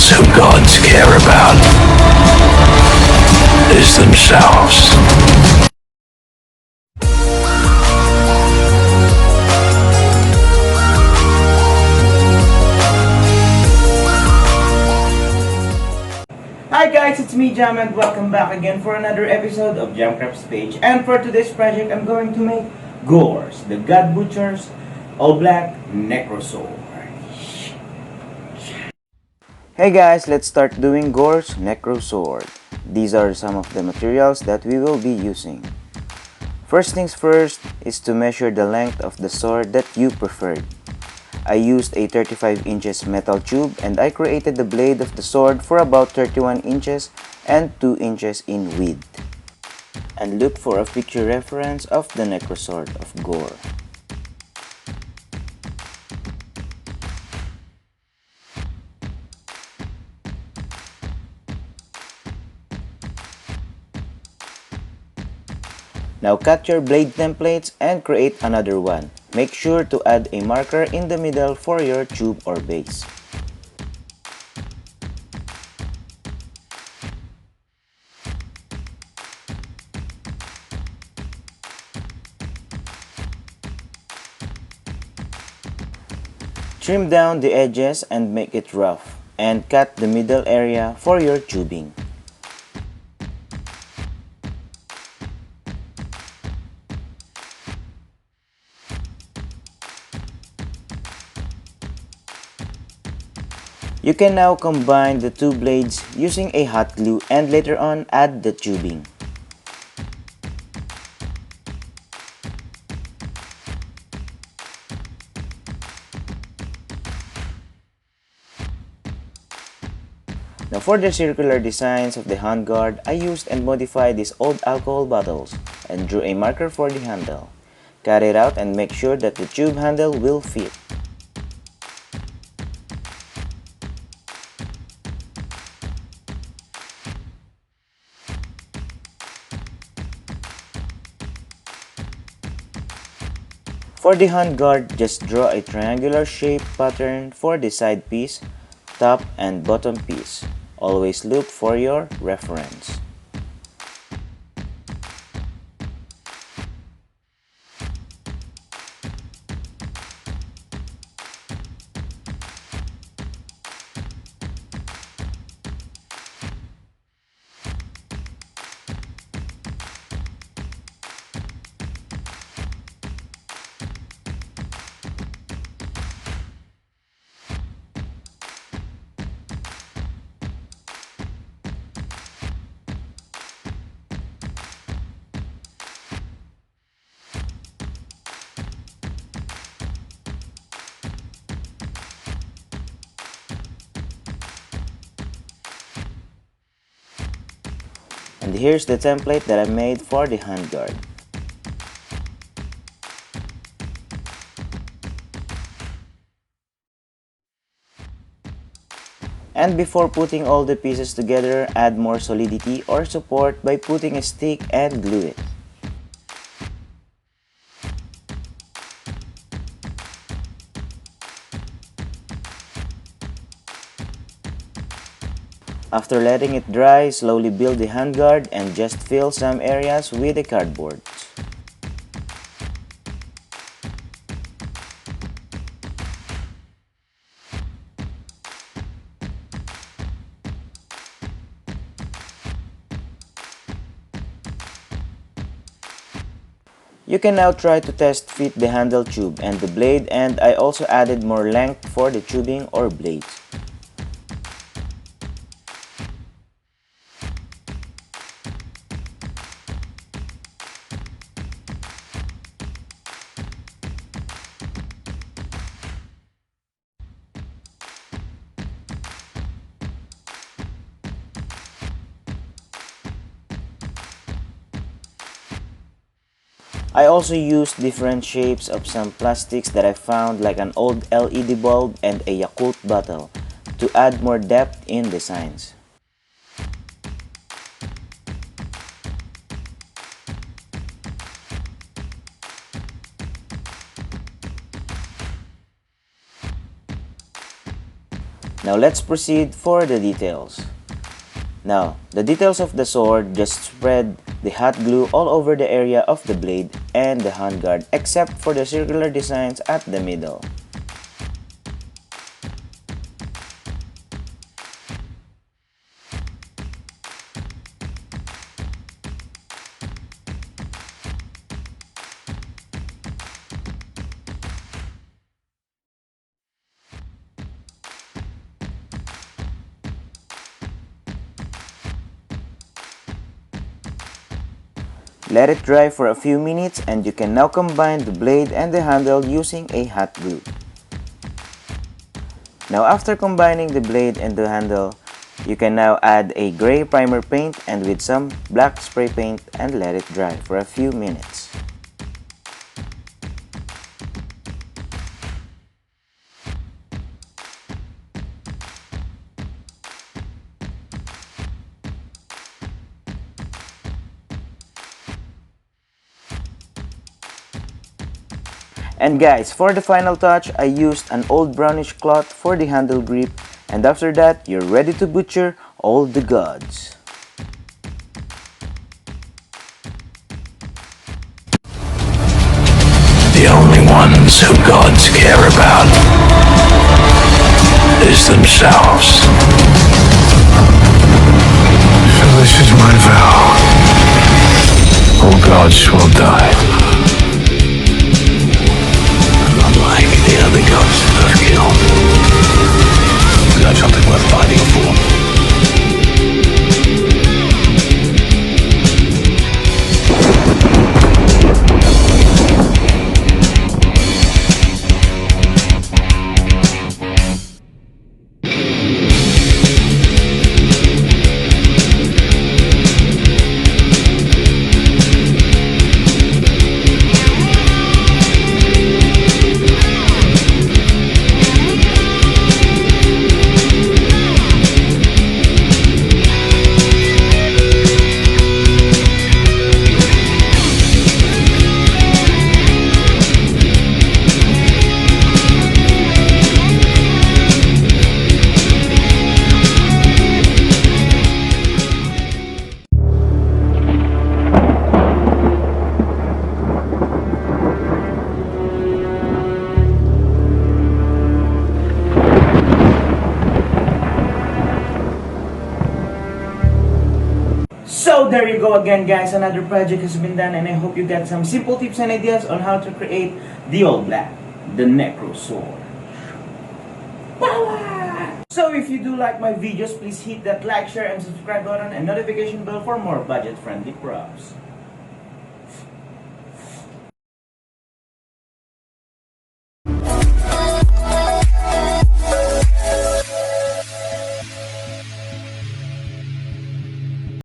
ones who gods care about is themselves. Hi guys, it's me Jam and welcome back again for another episode of Jamcraft's page. And for today's project, I'm going to make Gorr, the God Butcher's All-Black Necrosword. Hey guys, let's start doing Gorr's Necrosword. These are some of the materials that we will be using. First things first is to measure the length of the sword that you preferred. I used a 35 inches metal tube and I created the blade of the sword for about 31 inches and 2 inches in width. And look for a picture reference of the Necrosword of Gorr. Now cut your blade templates and create another one. Make sure to add a marker in the middle for your tube or base. Trim down the edges and make it rough, and cut the middle area for your tubing. You can now combine the two blades using a hot glue and later on add the tubing. Now for the circular designs of the handguard, I used and modified these old alcohol bottles and drew a marker for the handle. Cut it out and make sure that the tube handle will fit. For the handguard, just draw a triangular shape pattern for the side piece, top and bottom piece. Always look for your reference. And here's the template that I made for the handguard. And before putting all the pieces together, add more solidity or support by putting a stick and glue it. After letting it dry, slowly build the handguard and just fill some areas with the cardboard. You can now try to test fit the handle tube and the blade, and I also added more length for the tubing or blades. I also used different shapes of some plastics that I found, like an old LED bulb and a Yakult bottle, to add more depth in designs. Now let's proceed for the details. Now, the details of the sword, just spread the hot glue all over the area of the blade and the handguard except for the circular designs at the middle. Let it dry for a few minutes and you can now combine the blade and the handle using a hot glue. Now after combining the blade and the handle, you can now add a gray primer paint and with some black spray paint and let it dry for a few minutes. And guys, for the final touch, I used an old brownish cloth for the handle grip, and after that, you're ready to butcher all the gods. The only ones who gods care about is themselves. So this is my vow. All gods will die. Unlike the other gods that I've killed, got something worth fighting for. So there you go again guys, another project has been done and I hope you got some simple tips and ideas on how to create the All-Black the Necrosword. Power! So if you do like my videos, please hit that like, share and subscribe button and notification bell for more budget friendly props.